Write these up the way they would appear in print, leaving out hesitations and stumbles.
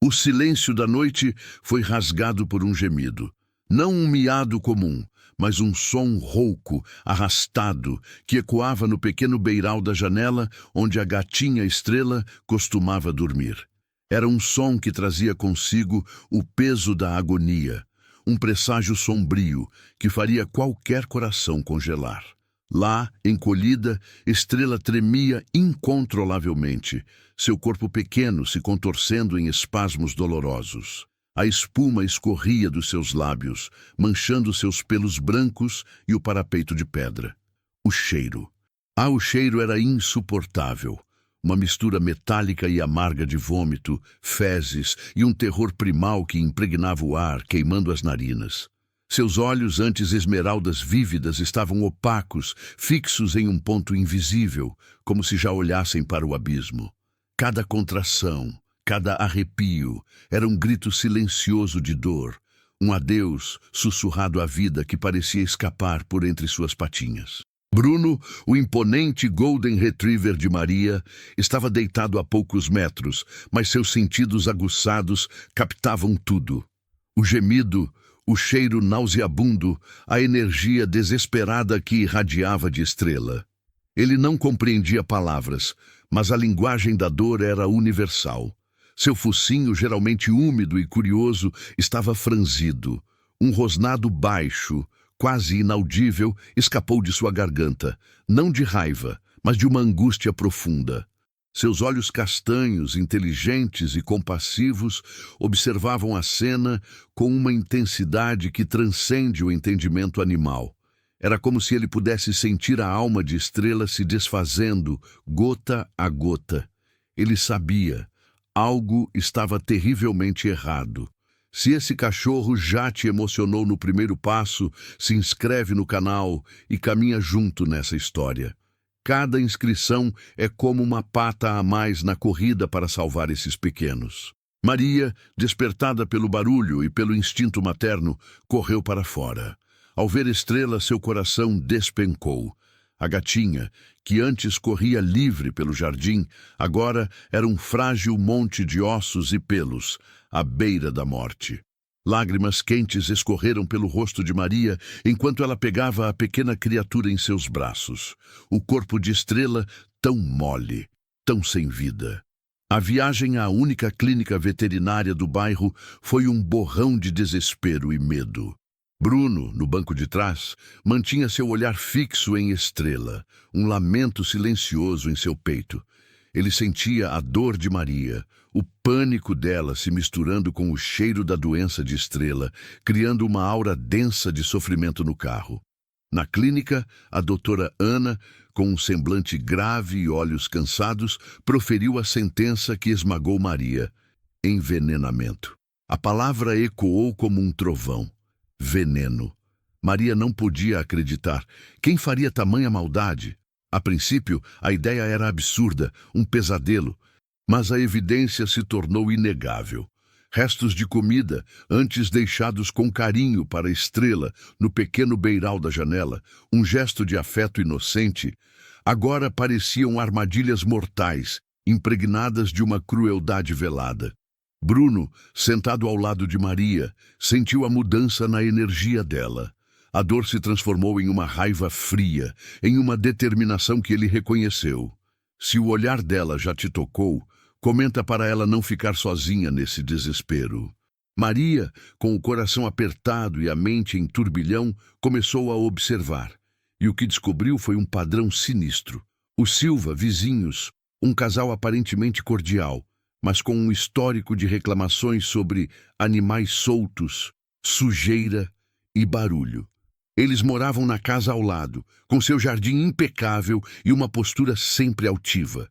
O silêncio da noite foi rasgado por um gemido. Não um miado comum, mas um som rouco, arrastado, que ecoava no pequeno beiral da janela onde a gatinha Estrela costumava dormir. Era um som que trazia consigo o peso da agonia, um presságio sombrio que faria qualquer coração congelar. Lá, encolhida, Estrela tremia incontrolavelmente, seu corpo pequeno se contorcendo em espasmos dolorosos. A espuma escorria dos seus lábios, manchando seus pelos brancos e o parapeito de pedra. O cheiro. O cheiro era insuportável. Uma mistura metálica e amarga de vômito, fezes e um terror primal que impregnava o ar, queimando as narinas. Seus olhos, antes esmeraldas vívidas, estavam opacos, fixos em um ponto invisível, como se já olhassem para o abismo. Cada contração, cada arrepio, era um grito silencioso de dor, um adeus sussurrado à vida que parecia escapar por entre suas patinhas. Bruno, o imponente Golden Retriever de Maria, estava deitado a poucos metros, mas seus sentidos aguçados captavam tudo. O gemido, o cheiro nauseabundo, a energia desesperada que irradiava de Estrela. Ele não compreendia palavras, mas a linguagem da dor era universal. Seu focinho, geralmente úmido e curioso, estava franzido. Um rosnado baixo, quase inaudível, escapou de sua garganta, não de raiva, mas de uma angústia profunda. Seus olhos castanhos, inteligentes e compassivos, observavam a cena com uma intensidade que transcende o entendimento animal. Era como se ele pudesse sentir a alma de Estrela se desfazendo, gota a gota. Ele sabia, algo estava terrivelmente errado. Se esse cachorro já te emocionou no primeiro passo, se inscreve no canal e caminha junto nessa história. Cada inscrição é como uma pata a mais na corrida para salvar esses pequenos. Maria, despertada pelo barulho e pelo instinto materno, correu para fora. Ao ver Estrela, seu coração despencou. A gatinha, que antes corria livre pelo jardim, agora era um frágil monte de ossos e pelos, à beira da morte. Lágrimas quentes escorreram pelo rosto de Maria enquanto ela pegava a pequena criatura em seus braços. O corpo de Estrela tão mole, tão sem vida. A viagem à única clínica veterinária do bairro foi um borrão de desespero e medo. Bruno, no banco de trás, mantinha seu olhar fixo em Estrela, um lamento silencioso em seu peito. Ele sentia a dor de Maria, o pânico dela se misturando com o cheiro da doença de Estrela, criando uma aura densa de sofrimento no carro. Na clínica, a doutora Ana, com um semblante grave e olhos cansados, proferiu a sentença que esmagou Maria: envenenamento. A palavra ecoou como um trovão. Veneno. Maria não podia acreditar. Quem faria tamanha maldade? A princípio, a ideia era absurda, um pesadelo, mas a evidência se tornou inegável. Restos de comida, antes deixados com carinho para Estrela no pequeno beiral da janela, um gesto de afeto inocente, agora pareciam armadilhas mortais, impregnadas de uma crueldade velada. Bruno, sentado ao lado de Maria, sentiu a mudança na energia dela. A dor se transformou em uma raiva fria, em uma determinação que ele reconheceu. Se o olhar dela já te tocou, comenta para ela não ficar sozinha nesse desespero. Maria, com o coração apertado e a mente em turbilhão, começou a observar. E o que descobriu foi um padrão sinistro. Os Silva, vizinhos, um casal aparentemente cordial, mas com um histórico de reclamações sobre animais soltos, sujeira e barulho. Eles moravam na casa ao lado, com seu jardim impecável e uma postura sempre altiva.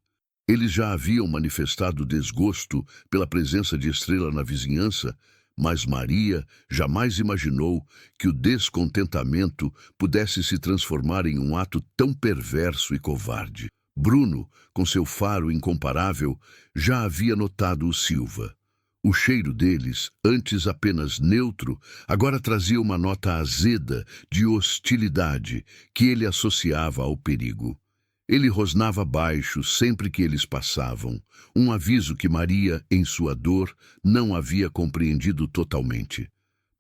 Eles já haviam manifestado desgosto pela presença de Estrela na vizinhança, mas Maria jamais imaginou que o descontentamento pudesse se transformar em um ato tão perverso e covarde. Bruno, com seu faro incomparável, já havia notado o Silva. O cheiro deles, antes apenas neutro, agora trazia uma nota azeda de hostilidade que ele associava ao perigo. Ele rosnava baixo sempre que eles passavam, um aviso que Maria, em sua dor, não havia compreendido totalmente.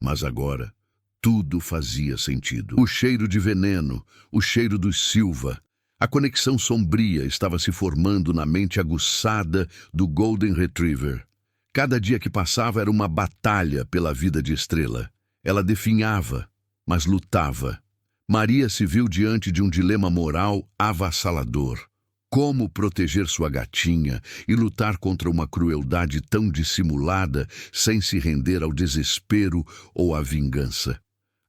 Mas agora, tudo fazia sentido. O cheiro de veneno, o cheiro dos Silva. A conexão sombria estava se formando na mente aguçada do Golden Retriever. Cada dia que passava era uma batalha pela vida de Estrela. Ela definhava, mas lutava. Maria se viu diante de um dilema moral avassalador. Como proteger sua gatinha e lutar contra uma crueldade tão dissimulada sem se render ao desespero ou à vingança?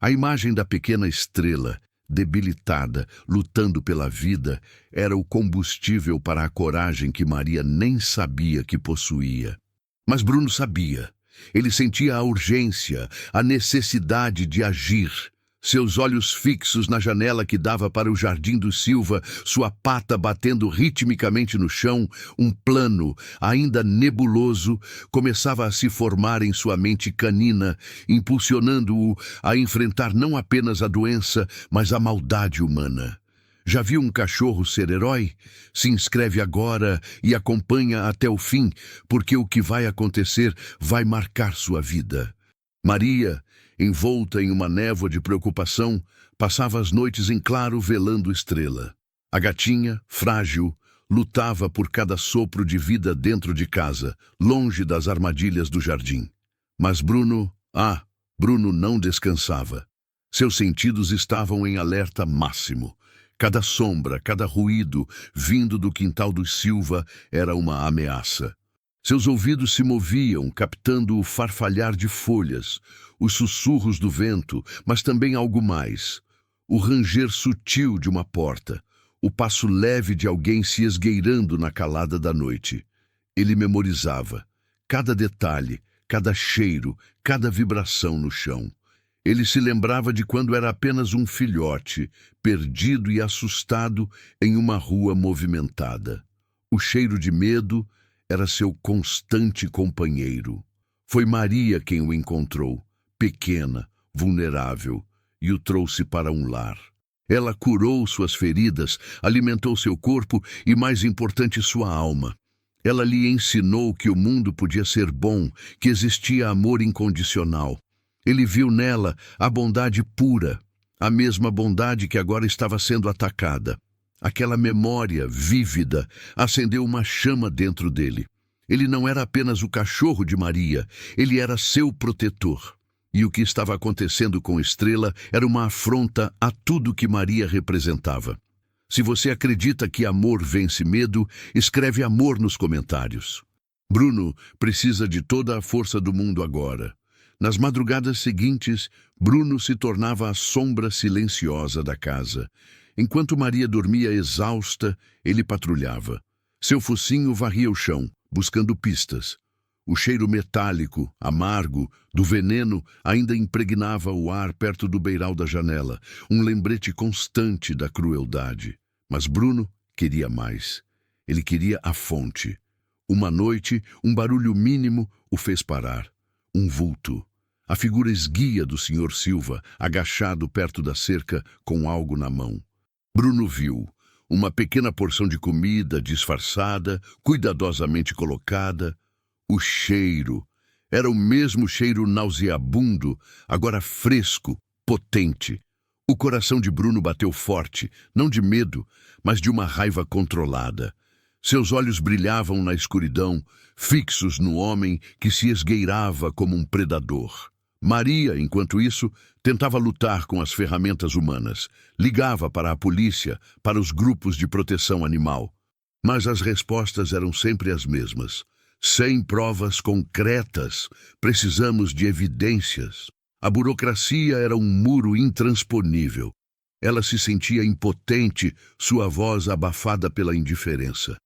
A imagem da pequena Estrela, debilitada, lutando pela vida, era o combustível para a coragem que Maria nem sabia que possuía. Mas Bruno sabia. Ele sentia a urgência, a necessidade de agir. Seus olhos fixos na janela que dava para o jardim do Silva, sua pata batendo ritmicamente no chão, um plano, ainda nebuloso, começava a se formar em sua mente canina, impulsionando-o a enfrentar não apenas a doença, mas a maldade humana. Já viu um cachorro ser herói? Se inscreve agora e acompanha até o fim, porque o que vai acontecer vai marcar sua vida. Maria, envolta em uma névoa de preocupação, passava as noites em claro velando Estrela. A gatinha, frágil, lutava por cada sopro de vida dentro de casa, longe das armadilhas do jardim. Mas Bruno não descansava. Seus sentidos estavam em alerta máximo. Cada sombra, cada ruído vindo do quintal dos Silva era uma ameaça. Seus ouvidos se moviam, captando o farfalhar de folhas, os sussurros do vento, mas também algo mais. O ranger sutil de uma porta, o passo leve de alguém se esgueirando na calada da noite. Ele memorizava cada detalhe, cada cheiro, cada vibração no chão. Ele se lembrava de quando era apenas um filhote, perdido e assustado em uma rua movimentada. O cheiro de medo era seu constante companheiro. Foi Maria quem o encontrou, pequena, vulnerável, e o trouxe para um lar. Ela curou suas feridas, alimentou seu corpo e, mais importante, sua alma. Ela lhe ensinou que o mundo podia ser bom, que existia amor incondicional. Ele viu nela a bondade pura, a mesma bondade que agora estava sendo atacada. Aquela memória vívida acendeu uma chama dentro dele. Ele não era apenas o cachorro de Maria, ele era seu protetor. E o que estava acontecendo com Estrela era uma afronta a tudo que Maria representava. Se você acredita que amor vence medo, escreve amor nos comentários. Bruno precisa de toda a força do mundo agora. Nas madrugadas seguintes, Bruno se tornava a sombra silenciosa da casa. Enquanto Maria dormia exausta, ele patrulhava. Seu focinho varria o chão, buscando pistas. O cheiro metálico, amargo, do veneno ainda impregnava o ar perto do beiral da janela, um lembrete constante da crueldade. Mas Bruno queria mais. Ele queria a fonte. Uma noite, um barulho mínimo o fez parar. Um vulto. A figura esguia do Sr. Silva, agachado perto da cerca com algo na mão. Bruno viu uma pequena porção de comida disfarçada, cuidadosamente colocada. O cheiro era o mesmo cheiro nauseabundo, agora fresco, potente. O coração de Bruno bateu forte, não de medo, mas de uma raiva controlada. Seus olhos brilhavam na escuridão, fixos no homem que se esgueirava como um predador. Maria, enquanto isso, tentava lutar com as ferramentas humanas. Ligava para a polícia, para os grupos de proteção animal. Mas as respostas eram sempre as mesmas. Sem provas concretas, precisamos de evidências. A burocracia era um muro intransponível. Ela se sentia impotente, sua voz abafada pela indiferença.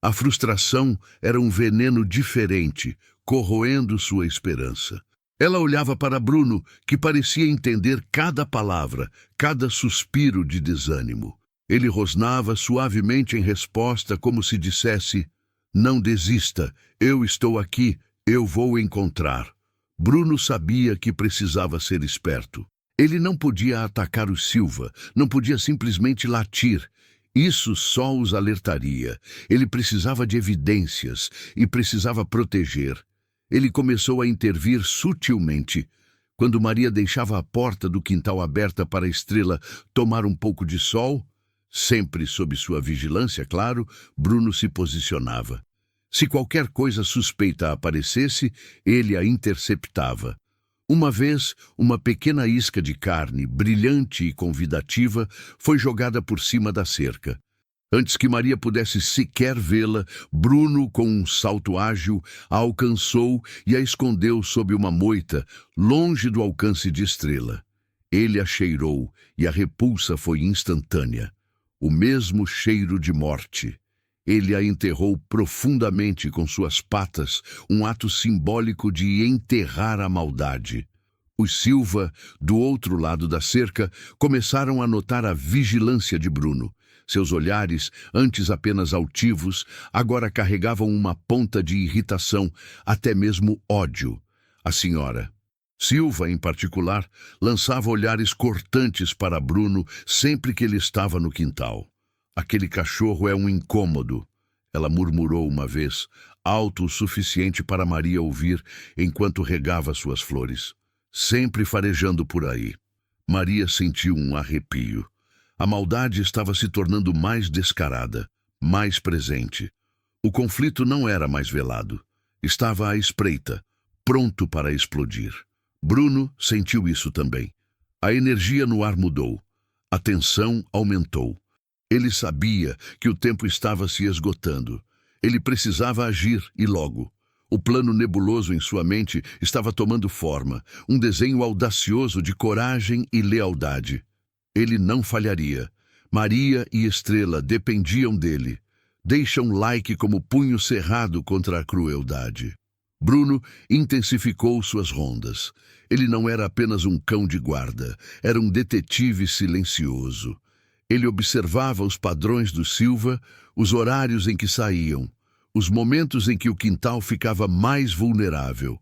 A frustração era um veneno diferente, corroendo sua esperança. Ela olhava para Bruno, que parecia entender cada palavra, cada suspiro de desânimo. Ele rosnava suavemente em resposta, como se dissesse: "Não desista, eu estou aqui, eu vou encontrar." Bruno sabia que precisava ser esperto. Ele não podia atacar os Silva, não podia simplesmente latir. Isso só os alertaria. Ele precisava de evidências e precisava proteger. Ele começou a intervir sutilmente. Quando Maria deixava a porta do quintal aberta para a estrela tomar um pouco de sol, sempre sob sua vigilância, claro, Bruno se posicionava. Se qualquer coisa suspeita aparecesse, ele a interceptava. Uma vez, uma pequena isca de carne, brilhante e convidativa, foi jogada por cima da cerca. Antes que Maria pudesse sequer vê-la, Bruno, com um salto ágil, a alcançou e a escondeu sob uma moita, longe do alcance de Estrela. Ele a cheirou e a repulsa foi instantânea. O mesmo cheiro de morte. Ele a enterrou profundamente com suas patas, um ato simbólico de enterrar a maldade. Os Silva, do outro lado da cerca, começaram a notar a vigilância de Bruno. Seus olhares, antes apenas altivos, agora carregavam uma ponta de irritação, até mesmo ódio. A senhora Silva, em particular, lançava olhares cortantes para Bruno sempre que ele estava no quintal. Aquele cachorro é um incômodo, ela murmurou uma vez, alto o suficiente para Maria ouvir enquanto regava suas flores. Sempre farejando por aí. Maria sentiu um arrepio. A maldade estava se tornando mais descarada, mais presente. O conflito não era mais velado. Estava à espreita, pronto para explodir. Bruno sentiu isso também. A energia no ar mudou. A tensão aumentou. Ele sabia que o tempo estava se esgotando. Ele precisava agir, e logo. O plano nebuloso em sua mente estava tomando forma, um desenho audacioso de coragem e lealdade. Ele não falharia. Maria e Estrela dependiam dele. Deixa um like como punho cerrado contra a crueldade. Bruno intensificou suas rondas. Ele não era apenas um cão de guarda, era um detetive silencioso. Ele observava os padrões do Silva, os horários em que saíam, os momentos em que o quintal ficava mais vulnerável.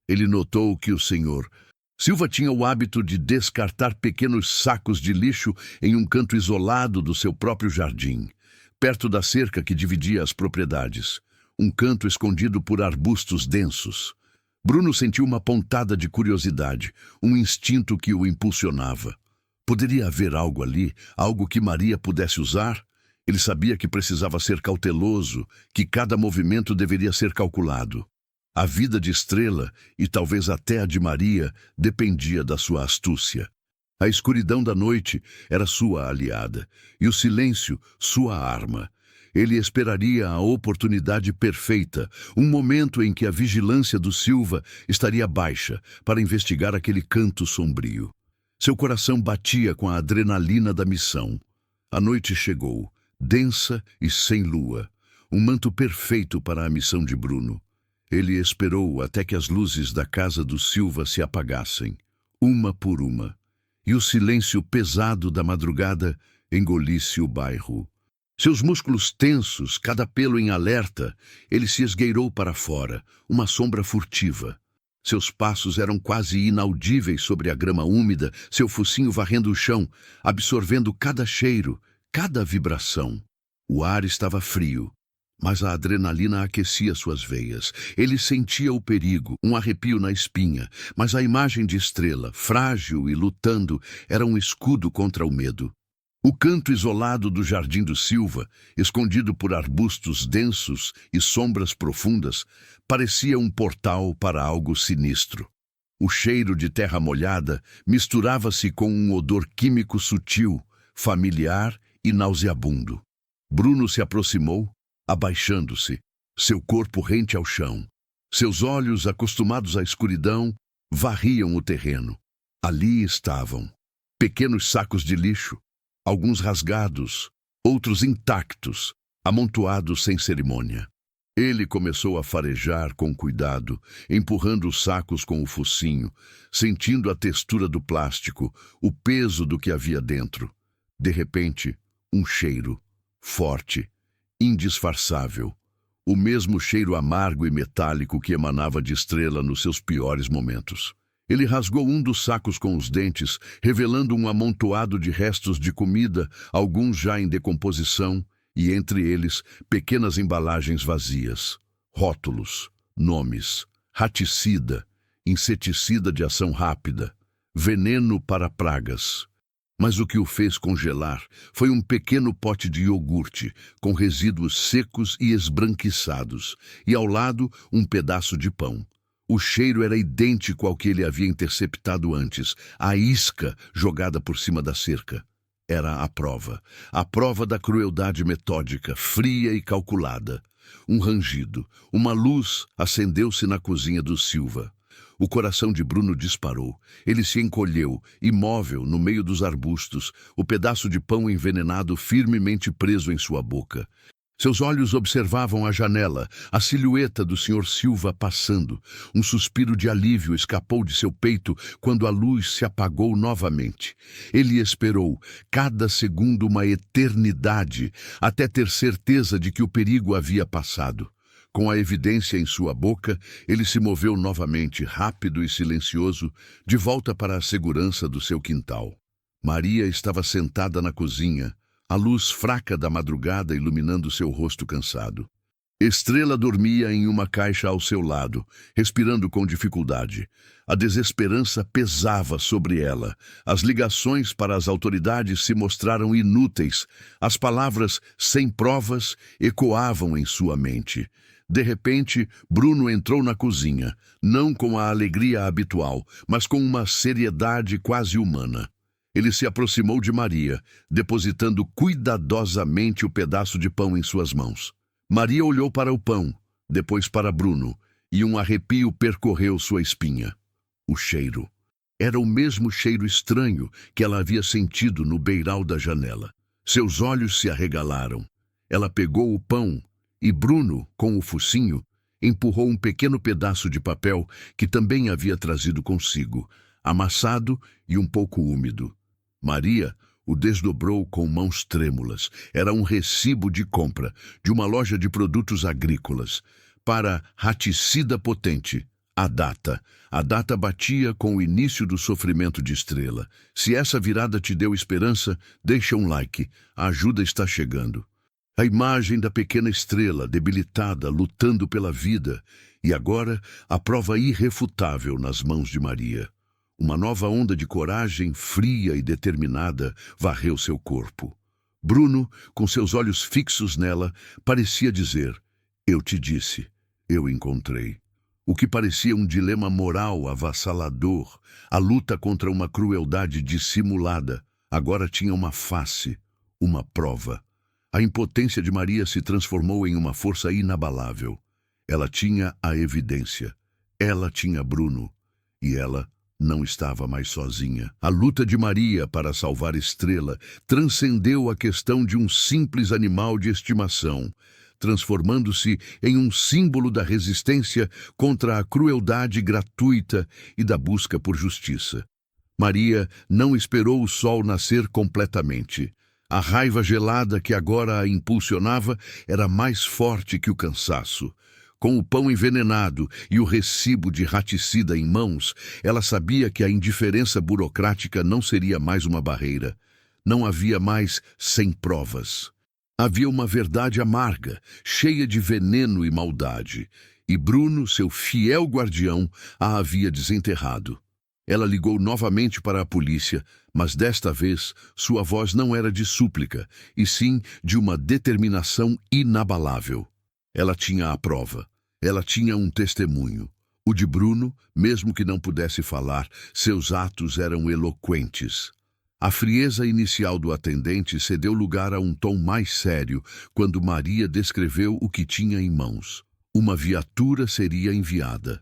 Ele notou que o senhor Silva tinha o hábito de descartar pequenos sacos de lixo em um canto isolado do seu próprio jardim, perto da cerca que dividia as propriedades, um canto escondido por arbustos densos. Bruno sentiu uma pontada de curiosidade, um instinto que o impulsionava. Poderia haver algo ali, algo que Maria pudesse usar? Ele sabia que precisava ser cauteloso, que cada movimento deveria ser calculado. A vida de Estrela, e talvez até a de Maria, dependia da sua astúcia. A escuridão da noite era sua aliada, e o silêncio, sua arma. Ele esperaria a oportunidade perfeita, um momento em que a vigilância do Silva estaria baixa para investigar aquele canto sombrio. Seu coração batia com a adrenalina da missão. A noite chegou, densa e sem lua, um manto perfeito para a missão de Bruno. Ele esperou até que as luzes da casa do Silva se apagassem, uma por uma, e o silêncio pesado da madrugada engolisse o bairro. Seus músculos tensos, cada pelo em alerta, ele se esgueirou para fora, uma sombra furtiva. Seus passos eram quase inaudíveis sobre a grama úmida, seu focinho varrendo o chão, absorvendo cada cheiro, cada vibração. O ar estava frio, mas a adrenalina aquecia suas veias. Ele sentia o perigo, um arrepio na espinha, mas a imagem de Estrela, frágil e lutando, era um escudo contra o medo. O canto isolado do jardim do Silva, escondido por arbustos densos e sombras profundas, parecia um portal para algo sinistro. O cheiro de terra molhada misturava-se com um odor químico sutil, familiar e nauseabundo. Bruno se aproximou, abaixando-se, seu corpo rente ao chão. Seus olhos, acostumados à escuridão, varriam o terreno. Ali estavam pequenos sacos de lixo, alguns rasgados, outros intactos, amontoados sem cerimônia. Ele começou a farejar com cuidado, empurrando os sacos com o focinho, sentindo a textura do plástico, o peso do que havia dentro. De repente, um cheiro, forte, indisfarçável, o mesmo cheiro amargo e metálico que emanava de Estrela nos seus piores momentos. Ele rasgou um dos sacos com os dentes, revelando um amontoado de restos de comida, alguns já em decomposição, e entre eles pequenas embalagens vazias. Rótulos, nomes, raticida, inseticida de ação rápida, veneno para pragas. Mas o que o fez congelar foi um pequeno pote de iogurte, com resíduos secos e esbranquiçados, e ao lado um pedaço de pão. O cheiro era idêntico ao que ele havia interceptado antes, a isca jogada por cima da cerca. Era a prova da crueldade metódica, fria e calculada. Um rangido, uma luz acendeu-se na cozinha do Silva. O coração de Bruno disparou. Ele se encolheu, imóvel, no meio dos arbustos, o pedaço de pão envenenado firmemente preso em sua boca. Seus olhos observavam a janela, a silhueta do Sr. Silva passando. Um suspiro de alívio escapou de seu peito quando a luz se apagou novamente. Ele esperou, cada segundo uma eternidade, até ter certeza de que o perigo havia passado. Com a evidência em sua boca, ele se moveu novamente, rápido e silencioso, de volta para a segurança do seu quintal. Maria estava sentada na cozinha, a luz fraca da madrugada iluminando seu rosto cansado. Estrela dormia em uma caixa ao seu lado, respirando com dificuldade. A desesperança pesava sobre ela. As ligações para as autoridades se mostraram inúteis. As palavras sem provas ecoavam em sua mente. De repente, Bruno entrou na cozinha, não com a alegria habitual, mas com uma seriedade quase humana. Ele se aproximou de Maria, depositando cuidadosamente o pedaço de pão em suas mãos. Maria olhou para o pão, depois para Bruno, e um arrepio percorreu sua espinha. O cheiro. Era o mesmo cheiro estranho que ela havia sentido no beiral da janela. Seus olhos se arregalaram. Ela pegou o pão e Bruno, com o focinho, empurrou um pequeno pedaço de papel que também havia trazido consigo, amassado e um pouco úmido. Maria o desdobrou com mãos trêmulas. Era um recibo de compra de uma loja de produtos agrícolas. Para raticida potente. A data. A data batia com o início do sofrimento de Estrela. Se essa virada te deu esperança, deixa um like. A ajuda está chegando. A imagem da pequena Estrela, debilitada, lutando pela vida. E agora, a prova irrefutável nas mãos de Maria. Uma nova onda de coragem, fria e determinada, varreu seu corpo. Bruno, com seus olhos fixos nela, parecia dizer: "Eu te disse, eu encontrei." O que parecia um dilema moral avassalador, a luta contra uma crueldade dissimulada, agora tinha uma face, uma prova. A impotência de Maria se transformou em uma força inabalável. Ela tinha a evidência. Ela tinha Bruno. E ela não estava mais sozinha. A luta de Maria para salvar Estrela transcendeu a questão de um simples animal de estimação, transformando-se em um símbolo da resistência contra a crueldade gratuita e da busca por justiça. Maria não esperou o sol nascer completamente. A raiva gelada que agora a impulsionava era mais forte que o cansaço. Com o pão envenenado e o recibo de raticida em mãos, ela sabia que a indiferença burocrática não seria mais uma barreira. Não havia mais sem provas. Havia uma verdade amarga, cheia de veneno e maldade, e Bruno, seu fiel guardião, a havia desenterrado. Ela ligou novamente para a polícia, mas desta vez sua voz não era de súplica, e sim de uma determinação inabalável. Ela tinha a prova. Ela tinha um testemunho. O de Bruno, mesmo que não pudesse falar, seus atos eram eloquentes. A frieza inicial do atendente cedeu lugar a um tom mais sério quando Maria descreveu o que tinha em mãos. Uma viatura seria enviada.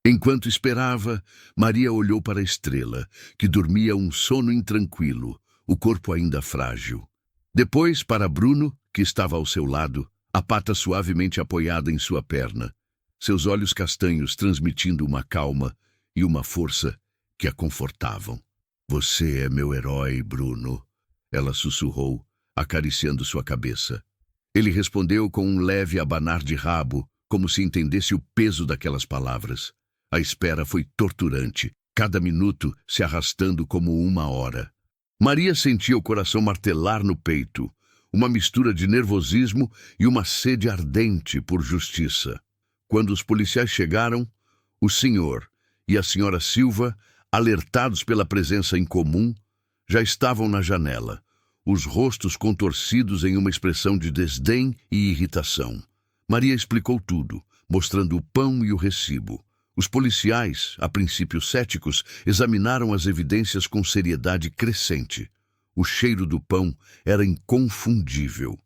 Enquanto esperava, Maria olhou para a Estrela, que dormia um sono intranquilo, o corpo ainda frágil. Depois, para Bruno, que estava ao seu lado, a pata suavemente apoiada em sua perna, seus olhos castanhos transmitindo uma calma e uma força que a confortavam. "Você é meu herói, Bruno", ela sussurrou, acariciando sua cabeça. Ele respondeu com um leve abanar de rabo, como se entendesse o peso daquelas palavras. A espera foi torturante. cada minuto se arrastando como uma hora. Maria sentia o coração martelar no peito, uma mistura de nervosismo e uma sede ardente por justiça. Quando os policiais chegaram, o senhor e a senhora Silva, alertados pela presença incomum, já estavam na janela, os rostos contorcidos em uma expressão de desdém e irritação. Maria explicou tudo, mostrando o pão e o recibo. Os policiais, a princípio céticos, examinaram as evidências com seriedade crescente. O cheiro do pão era inconfundível.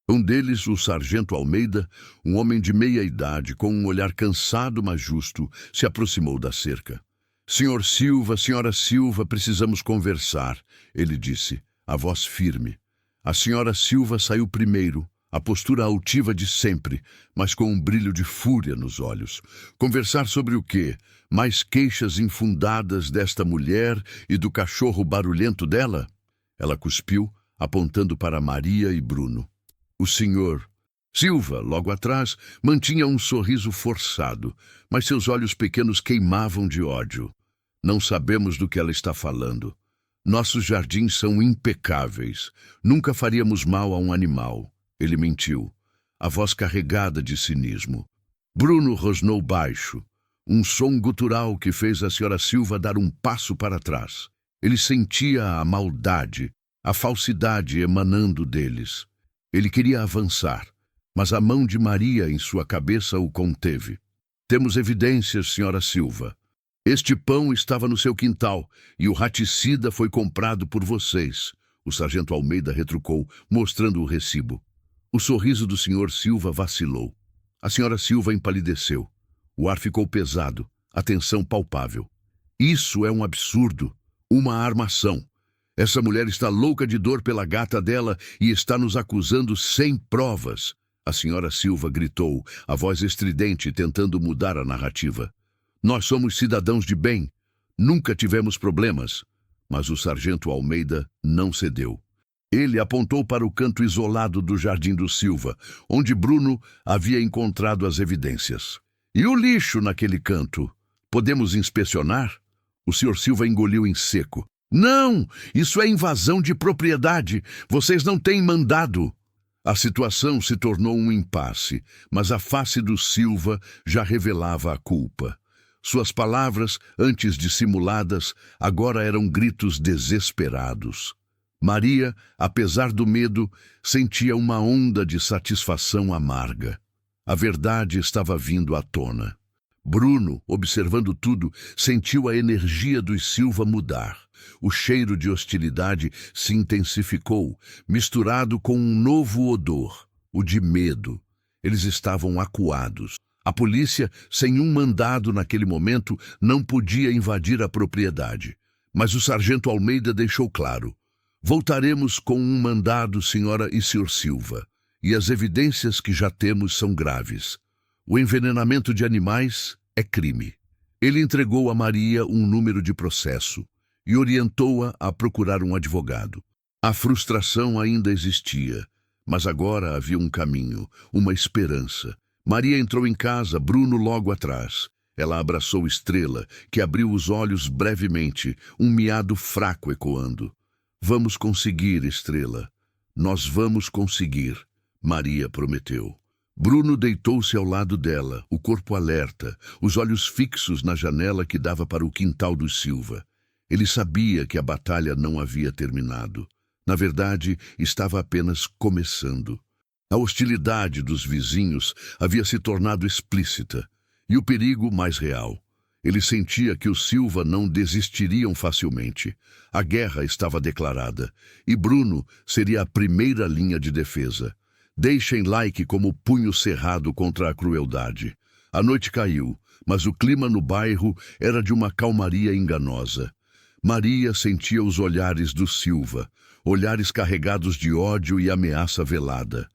Um deles, o sargento Almeida, um homem de meia idade, com um olhar cansado mas justo, se aproximou da cerca. Senhor Silva, senhora Silva, precisamos conversar, ele disse, a voz firme. A senhora Silva saiu primeiro, a postura altiva de sempre, mas com um brilho de fúria nos olhos. Conversar sobre o quê? Mais queixas infundadas desta mulher e do cachorro barulhento dela? Ela cuspiu, apontando para Maria e Bruno. O senhor Silva, logo atrás, mantinha um sorriso forçado, mas seus olhos pequenos queimavam de ódio. Não sabemos do que ela está falando. Nossos jardins são impecáveis. Nunca faríamos mal a um animal. Ele mentiu, a voz carregada de cinismo. Bruno rosnou baixo, um som gutural que fez a senhora Silva dar um passo para trás. Ele sentia a maldade, a falsidade emanando deles. Ele queria avançar, mas a mão de Maria em sua cabeça o conteve. Temos evidências, senhora Silva. Este pão estava no seu quintal e o raticida foi comprado por vocês. O sargento Almeida retrucou, mostrando o recibo. O sorriso do senhor Silva vacilou. A senhora Silva empalideceu. O ar ficou pesado, a tensão palpável. Isso é um absurdo, uma armação. Essa mulher está louca de dor pela gata dela e está nos acusando sem provas. A senhora Silva gritou, a voz estridente tentando mudar a narrativa. Nós somos cidadãos de bem. Nunca tivemos problemas. Mas o sargento Almeida não cedeu. Ele apontou para o canto isolado do Jardim do Silva, onde Bruno havia encontrado as evidências. E o lixo naquele canto? Podemos inspecionar? O senhor Silva engoliu em seco. Não! Isso é invasão de propriedade. Vocês não têm mandado. A situação se tornou um impasse, mas a face do Silva já revelava a culpa. Suas palavras, antes dissimuladas, agora eram gritos desesperados. Maria, apesar do medo, sentia uma onda de satisfação amarga. A verdade estava vindo à tona. Bruno, observando tudo, sentiu a energia dos Silva mudar. O cheiro de hostilidade se intensificou, misturado com um novo odor, o de medo. Eles estavam acuados. A polícia, sem um mandado naquele momento, não podia invadir a propriedade. Mas o sargento Almeida deixou claro. Voltaremos com um mandado, senhora e senhor Silva, e as evidências que já temos são graves. O envenenamento de animais é crime. Ele entregou a Maria um número de processo e orientou-a a procurar um advogado. A frustração ainda existia, mas agora havia um caminho, uma esperança. Maria entrou em casa, Bruno logo atrás. Ela abraçou Estrela, que abriu os olhos brevemente, um miado fraco ecoando. Vamos conseguir, Estrela. Nós vamos conseguir, Maria prometeu. Bruno deitou-se ao lado dela, o corpo alerta, os olhos fixos na janela que dava para o quintal dos Silva. Ele sabia que a batalha não havia terminado. Na verdade, estava apenas começando. A hostilidade dos vizinhos havia se tornado explícita, e o perigo mais real. Ele sentia que os Silva não desistiriam facilmente. A guerra estava declarada, e Bruno seria a primeira linha de defesa. Deixem like como punho cerrado contra a crueldade. A noite caiu, mas o clima no bairro era de uma calmaria enganosa. Maria sentia os olhares do Silva, olhares carregados de ódio e ameaça velada.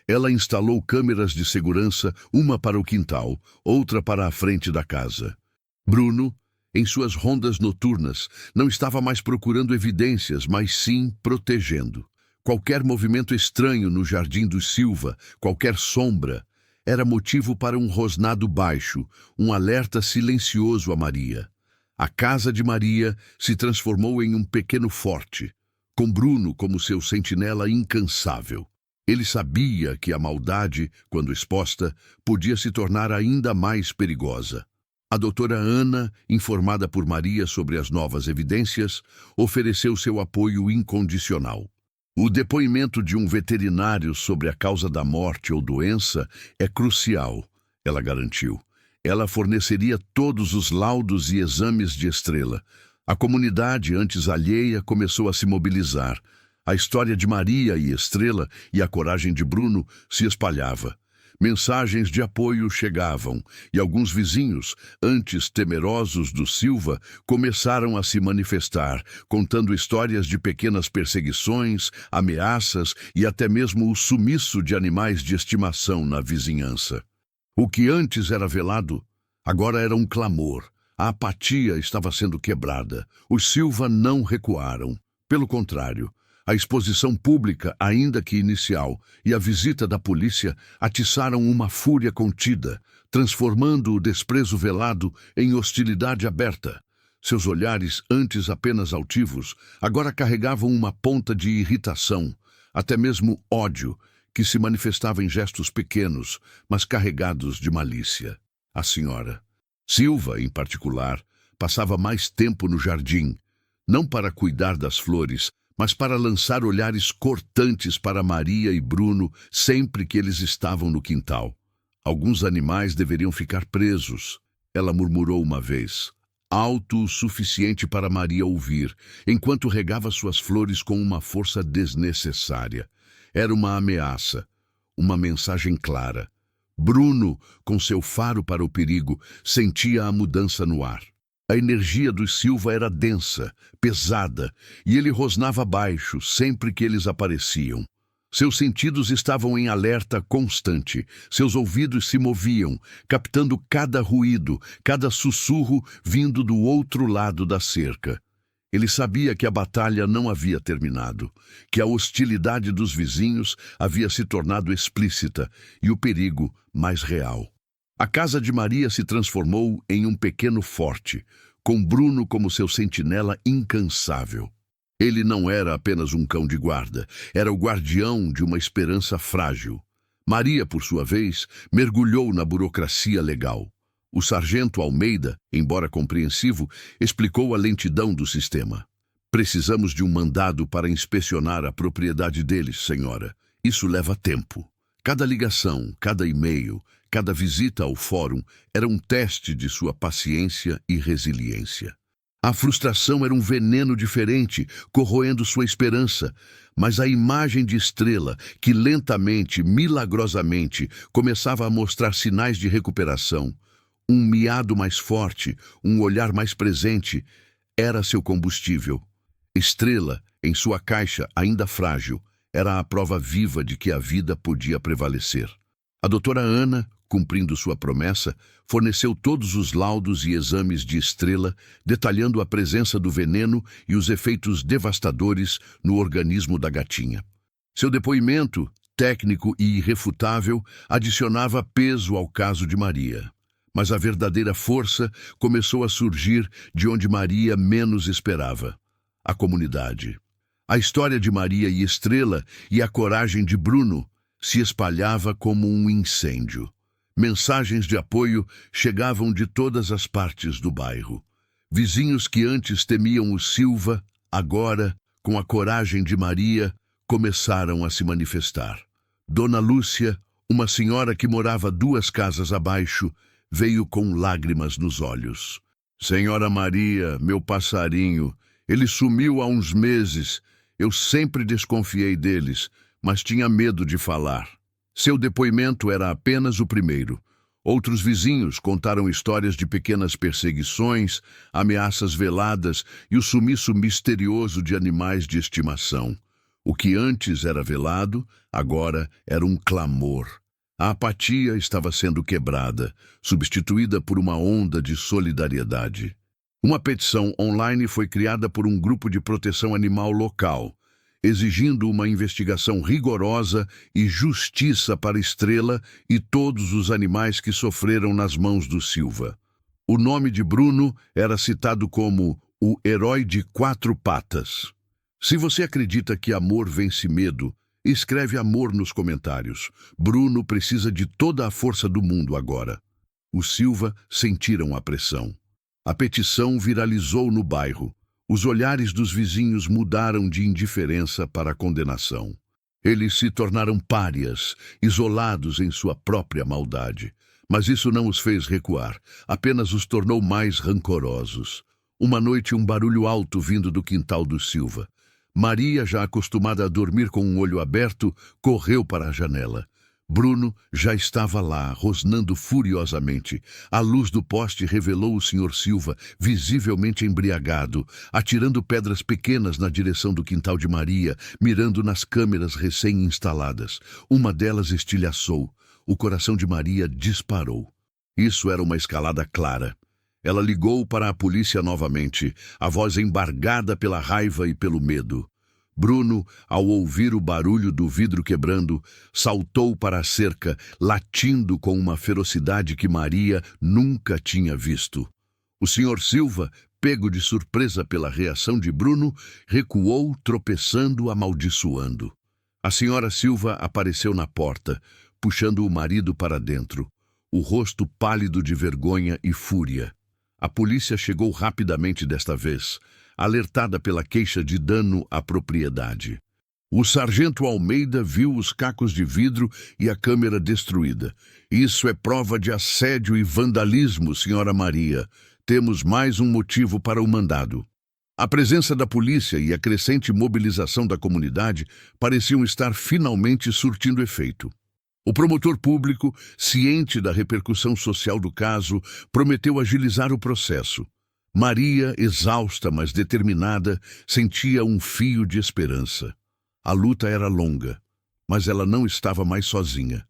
Ela instalou câmeras de segurança, uma para o quintal, outra para a frente da casa. Bruno, em suas rondas noturnas, não estava mais procurando evidências, mas sim protegendo. Qualquer movimento estranho no Jardim dos Silva, qualquer sombra, era motivo para um rosnado baixo, um alerta silencioso a Maria. A casa de Maria se transformou em um pequeno forte, com Bruno como seu sentinela incansável. Ele sabia que a maldade, quando exposta, podia se tornar ainda mais perigosa. A doutora Ana, informada por Maria sobre as novas evidências, ofereceu seu apoio incondicional. O depoimento de um veterinário sobre a causa da morte ou doença é crucial, ela garantiu. Ela forneceria todos os laudos e exames de Estrela. A comunidade, antes alheia, começou a se mobilizar. A história de Maria e Estrela e a coragem de Bruno se espalhava. Mensagens de apoio chegavam, e alguns vizinhos, antes temerosos do Silva, começaram a se manifestar, contando histórias de pequenas perseguições, ameaças e até mesmo o sumiço de animais de estimação na vizinhança. O que antes era velado, agora era um clamor. A apatia estava sendo quebrada. Os Silva não recuaram. Pelo contrário, a exposição pública, ainda que inicial, e a visita da polícia atiçaram uma fúria contida, transformando o desprezo velado em hostilidade aberta. Seus olhares, antes apenas altivos, agora carregavam uma ponta de irritação, até mesmo ódio, que se manifestava em gestos pequenos, mas carregados de malícia. A senhora Silva, em particular, passava mais tempo no jardim, não para cuidar das flores, mas para lançar olhares cortantes para Maria e Bruno sempre que eles estavam no quintal. Alguns animais deveriam ficar presos, ela murmurou uma vez, alto o suficiente para Maria ouvir, enquanto regava suas flores com uma força desnecessária. Era uma ameaça, uma mensagem clara. Bruno, com seu faro para o perigo, sentia a mudança no ar. A energia dos Silva era densa, pesada, e ele rosnava baixo sempre que eles apareciam. Seus sentidos estavam em alerta constante, seus ouvidos se moviam, captando cada ruído, cada sussurro vindo do outro lado da cerca. Ele sabia que a batalha não havia terminado, que a hostilidade dos vizinhos havia se tornado explícita e o perigo mais real. A casa de Maria se transformou em um pequeno forte, com Bruno como seu sentinela incansável. Ele não era apenas um cão de guarda, era o guardião de uma esperança frágil. Maria, por sua vez, mergulhou na burocracia legal. O sargento Almeida, embora compreensivo, explicou a lentidão do sistema. Precisamos de um mandado para inspecionar a propriedade deles, senhora. Isso leva tempo. Cada ligação, cada e-mail, cada visita ao fórum era um teste de sua paciência e resiliência. A frustração era um veneno diferente, corroendo sua esperança, mas a imagem de Estrela, que lentamente, milagrosamente, começava a mostrar sinais de recuperação, um miado mais forte, um olhar mais presente, era seu combustível. Estrela, em sua caixa ainda frágil, era a prova viva de que a vida podia prevalecer. A doutora Ana, cumprindo sua promessa, forneceu todos os laudos e exames de Estrela, detalhando a presença do veneno e os efeitos devastadores no organismo da gatinha. Seu depoimento, técnico e irrefutável, adicionava peso ao caso de Maria. Mas a verdadeira força começou a surgir de onde Maria menos esperava: a comunidade. A história de Maria e Estrela e a coragem de Bruno se espalhava como um incêndio. Mensagens de apoio chegavam de todas as partes do bairro. Vizinhos que antes temiam o Silva, agora, com a coragem de Maria, começaram a se manifestar. Dona Lúcia, uma senhora que morava 2 casas abaixo, veio com lágrimas nos olhos. Senhora Maria, meu passarinho, ele sumiu há uns meses. Eu sempre desconfiei deles, mas tinha medo de falar. Seu depoimento era apenas o primeiro. Outros vizinhos contaram histórias de pequenas perseguições, ameaças veladas e o sumiço misterioso de animais de estimação. O que antes era velado, agora era um clamor. A apatia estava sendo quebrada, substituída por uma onda de solidariedade. Uma petição online foi criada por um grupo de proteção animal local, exigindo uma investigação rigorosa e justiça para Estrela e todos os animais que sofreram nas mãos do Silva. O nome de Bruno era citado como o herói de 4 patas. Se você acredita que amor vence medo, escreve amor nos comentários. Bruno precisa de toda a força do mundo agora. Os Silva sentiram a pressão. A petição viralizou no bairro. Os olhares dos vizinhos mudaram de indiferença para condenação. Eles se tornaram párias, isolados em sua própria maldade. Mas isso não os fez recuar, apenas os tornou mais rancorosos. Uma noite, um barulho alto vindo do quintal dos Silva. Maria, já acostumada a dormir com um olho aberto, correu para a janela. Bruno já estava lá, rosnando furiosamente. A luz do poste revelou o Sr. Silva, visivelmente embriagado, atirando pedras pequenas na direção do quintal de Maria, mirando nas câmeras recém-instaladas. Uma delas estilhaçou. O coração de Maria disparou. Isso era uma escalada clara. Ela ligou para a polícia novamente, a voz embargada pela raiva e pelo medo. Bruno, ao ouvir o barulho do vidro quebrando, saltou para a cerca, latindo com uma ferocidade que Maria nunca tinha visto. O Sr. Silva, pego de surpresa pela reação de Bruno, recuou, tropeçando, amaldiçoando. A Sra. Silva apareceu na porta, puxando o marido para dentro, o rosto pálido de vergonha e fúria. A polícia chegou rapidamente desta vez, alertada pela queixa de dano à propriedade. O sargento Almeida viu os cacos de vidro e a câmera destruída. Isso é prova de assédio e vandalismo, Senhora Maria. Temos mais um motivo para o mandado. A presença da polícia e a crescente mobilização da comunidade pareciam estar finalmente surtindo efeito. O promotor público, ciente da repercussão social do caso, prometeu agilizar o processo. Maria, exausta, mas determinada, sentia um fio de esperança. A luta era longa, mas ela não estava mais sozinha.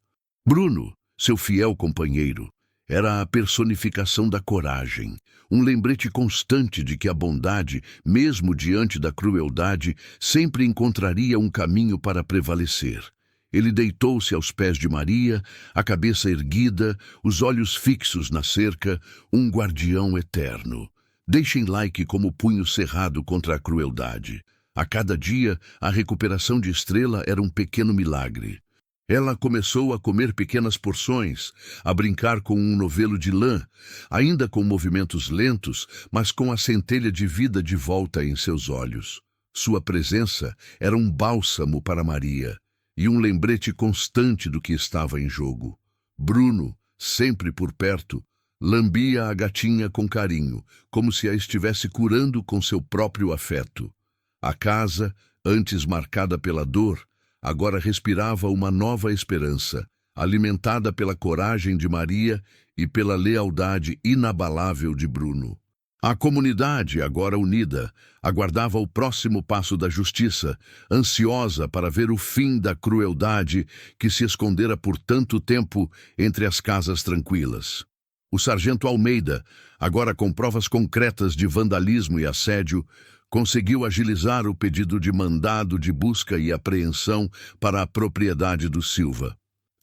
Bruno, seu fiel companheiro, era a personificação da coragem, um lembrete constante de que a bondade, mesmo diante da crueldade, sempre encontraria um caminho para prevalecer. Ele deitou-se aos pés de Maria, a cabeça erguida, os olhos fixos na cerca, um guardião eterno. Deixem like como punho cerrado contra a crueldade. A cada dia, a recuperação de Estrela era um pequeno milagre. Ela começou a comer pequenas porções, a brincar com um novelo de lã, ainda com movimentos lentos, mas com a centelha de vida de volta em seus olhos. Sua presença era um bálsamo para Maria e um lembrete constante do que estava em jogo. Bruno, sempre por perto, lambia a gatinha com carinho, como se a estivesse curando com seu próprio afeto. A casa, antes marcada pela dor, agora respirava uma nova esperança, alimentada pela coragem de Maria e pela lealdade inabalável de Bruno. A comunidade, agora unida, aguardava o próximo passo da justiça, ansiosa para ver o fim da crueldade que se escondera por tanto tempo entre as casas tranquilas. O sargento Almeida, agora com provas concretas de vandalismo e assédio, conseguiu agilizar o pedido de mandado de busca e apreensão para a propriedade do Silva.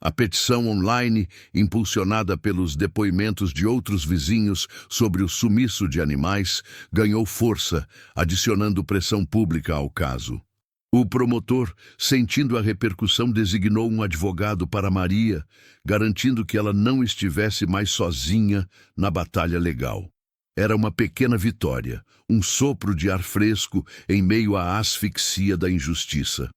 A petição online, impulsionada pelos depoimentos de outros vizinhos sobre o sumiço de animais, ganhou força, adicionando pressão pública ao caso. O promotor, sentindo a repercussão, designou um advogado para Maria, garantindo que ela não estivesse mais sozinha na batalha legal. Era uma pequena vitória, um sopro de ar fresco em meio à asfixia da injustiça.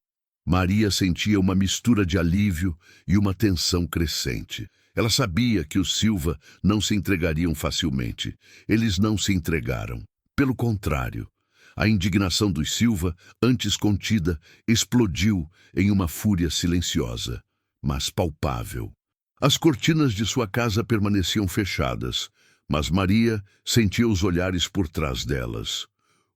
Maria sentia uma mistura de alívio e uma tensão crescente. Ela sabia que os Silva não se entregariam facilmente. Eles não se entregaram. Pelo contrário, a indignação dos Silva, antes contida, explodiu em uma fúria silenciosa, mas palpável. As cortinas de sua casa permaneciam fechadas, mas Maria sentia os olhares por trás delas.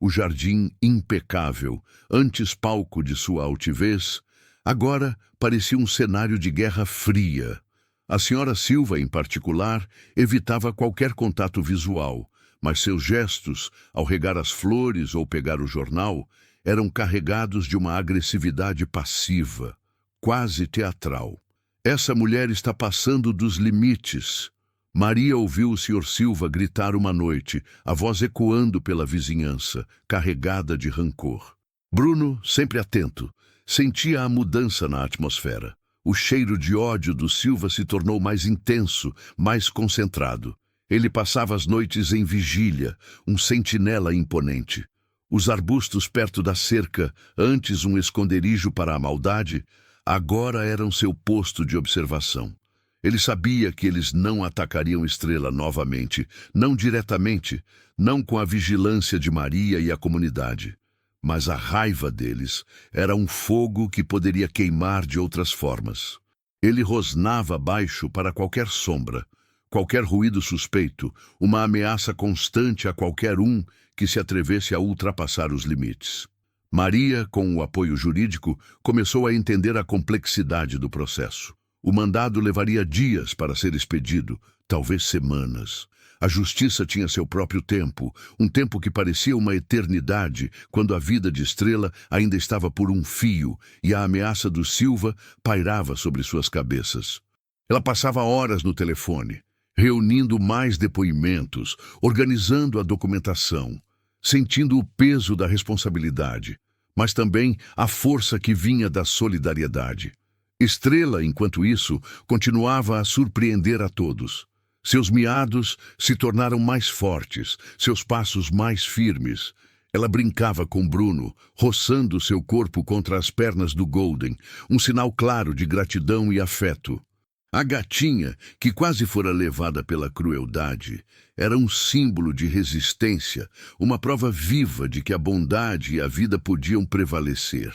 O jardim impecável, antes palco de sua altivez, agora parecia um cenário de guerra fria. A senhora Silva, em particular, evitava qualquer contato visual, mas seus gestos, ao regar as flores ou pegar o jornal, eram carregados de uma agressividade passiva, quase teatral. Essa mulher está passando dos limites. Maria ouviu o Sr. Silva gritar uma noite, a voz ecoando pela vizinhança, carregada de rancor. Bruno, sempre atento, sentia a mudança na atmosfera. O cheiro de ódio do Silva se tornou mais intenso, mais concentrado. Ele passava as noites em vigília, um sentinela imponente. Os arbustos perto da cerca, antes um esconderijo para a maldade, agora eram seu posto de observação. Ele sabia que eles não atacariam Estrela novamente, não diretamente, não com a vigilância de Maria e a comunidade. Mas a raiva deles era um fogo que poderia queimar de outras formas. Ele rosnava baixo para qualquer sombra, qualquer ruído suspeito, uma ameaça constante a qualquer um que se atrevesse a ultrapassar os limites. Maria, com o apoio jurídico, começou a entender a complexidade do processo. O mandado levaria dias para ser expedido, talvez semanas. A justiça tinha seu próprio tempo, um tempo que parecia uma eternidade, quando a vida de Estrela ainda estava por um fio e a ameaça do Silva pairava sobre suas cabeças. Ela passava horas no telefone, reunindo mais depoimentos, organizando a documentação, sentindo o peso da responsabilidade, mas também a força que vinha da solidariedade. Estrela, enquanto isso, continuava a surpreender a todos. Seus miados se tornaram mais fortes, seus passos mais firmes. Ela brincava com Bruno, roçando seu corpo contra as pernas do Golden, um sinal claro de gratidão e afeto. A gatinha, que quase fora levada pela crueldade, era um símbolo de resistência, uma prova viva de que a bondade e a vida podiam prevalecer.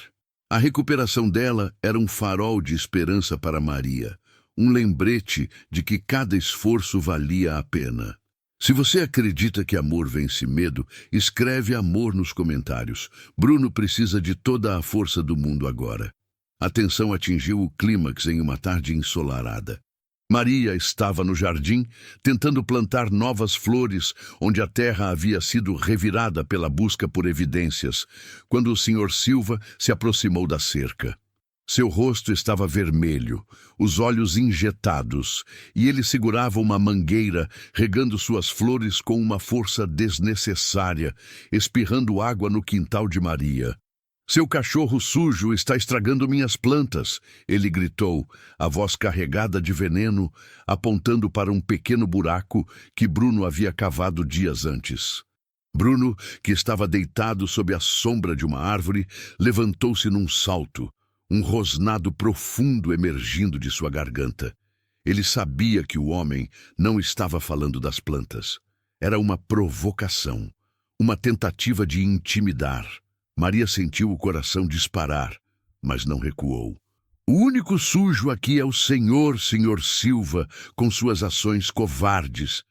A recuperação dela era um farol de esperança para Maria, um lembrete de que cada esforço valia a pena. Se você acredita que amor vence medo, escreve amor nos comentários. Bruno precisa de toda a força do mundo agora. A tensão atingiu o clímax em uma tarde ensolarada. Maria estava no jardim, tentando plantar novas flores, onde a terra havia sido revirada pela busca por evidências, quando o Sr. Silva se aproximou da cerca. Seu rosto estava vermelho, os olhos injetados, e ele segurava uma mangueira, regando suas flores com uma força desnecessária, espirrando água no quintal de Maria. "Seu cachorro sujo está estragando minhas plantas", ele gritou, a voz carregada de veneno, apontando para um pequeno buraco que Bruno havia cavado dias antes. Bruno, que estava deitado sob a sombra de uma árvore, levantou-se num salto, um rosnado profundo emergindo de sua garganta. Ele sabia que o homem não estava falando das plantas. Era uma provocação, uma tentativa de intimidar. Maria sentiu o coração disparar, mas não recuou. "O único sujo aqui é o Senhor, Sr. Silva, com suas ações covardes",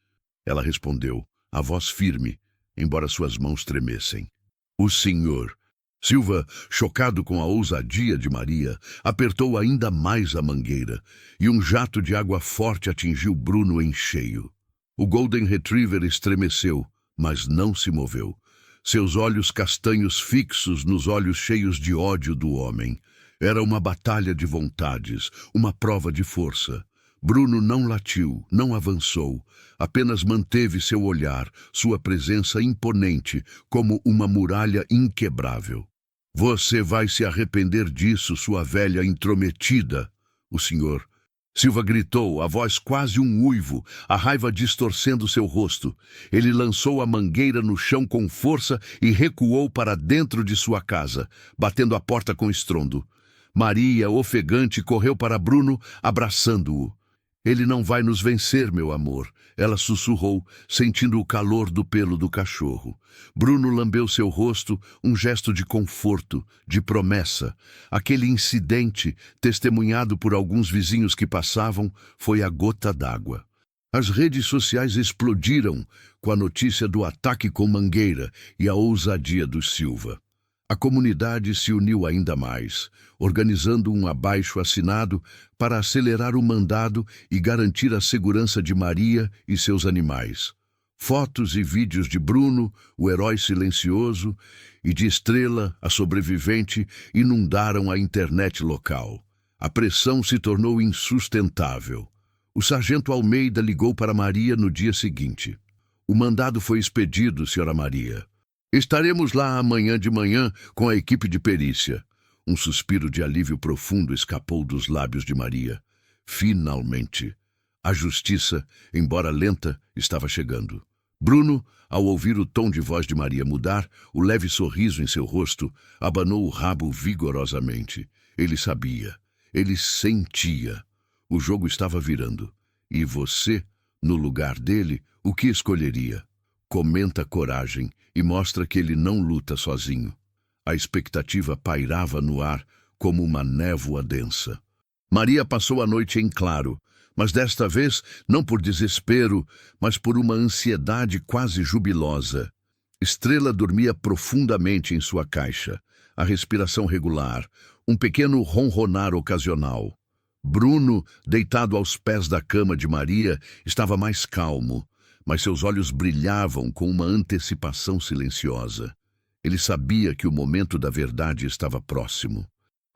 ela respondeu, a voz firme, embora suas mãos tremessem. "O Senhor." Silva, chocado com a ousadia de Maria, apertou ainda mais a mangueira, e um jato de água forte atingiu Bruno em cheio. O Golden Retriever estremeceu, mas não se moveu. Seus olhos castanhos fixos nos olhos cheios de ódio do homem. Era uma batalha de vontades, uma prova de força. Bruno não latiu, não avançou, apenas manteve seu olhar, sua presença imponente, como uma muralha inquebrável. "Você vai se arrepender disso, sua velha intrometida", o senhor Silva gritou, a voz quase um uivo, a raiva distorcendo seu rosto. Ele lançou a mangueira no chão com força e recuou para dentro de sua casa, batendo a porta com estrondo. Maria, ofegante, correu para Bruno, abraçando-o. "Ele não vai nos vencer, meu amor", ela sussurrou, sentindo o calor do pelo do cachorro. Bruno lambeu seu rosto, um gesto de conforto, de promessa. Aquele incidente, testemunhado por alguns vizinhos que passavam, foi a gota d'água. As redes sociais explodiram com a notícia do ataque com mangueira e a ousadia do Silva. A comunidade se uniu ainda mais, organizando um abaixo-assinado para acelerar o mandado e garantir a segurança de Maria e seus animais. Fotos e vídeos de Bruno, o herói silencioso, e de Estrela, a sobrevivente, inundaram a internet local. A pressão se tornou insustentável. O sargento Almeida ligou para Maria no dia seguinte. O mandado foi expedido, Sra. Maria. Estaremos lá amanhã de manhã com a equipe de perícia. Um suspiro de alívio profundo escapou dos lábios de Maria. Finalmente. A justiça, embora lenta, estava chegando. Bruno, ao ouvir o tom de voz de Maria mudar, o leve sorriso em seu rosto, abanou o rabo vigorosamente. Ele sabia. Ele sentia. O jogo estava virando. E você, no lugar dele, o que escolheria? Comenta coragem e mostra que ele não luta sozinho. A expectativa pairava no ar como uma névoa densa. Maria passou a noite em claro, mas desta vez não por desespero, mas por uma ansiedade quase jubilosa. Estrela dormia profundamente em sua caixa, a respiração regular, um pequeno ronronar ocasional. Bruno, deitado aos pés da cama de Maria, estava mais calmo, mas seus olhos brilhavam com uma antecipação silenciosa. Ele sabia que o momento da verdade estava próximo.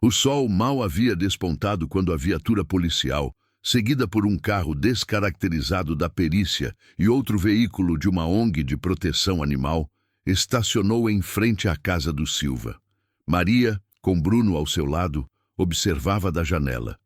O sol mal havia despontado quando a viatura policial, seguida por um carro descaracterizado da perícia e outro veículo de uma ONG de proteção animal, estacionou em frente à casa do Silva. Maria, com Bruno ao seu lado, observava da janela.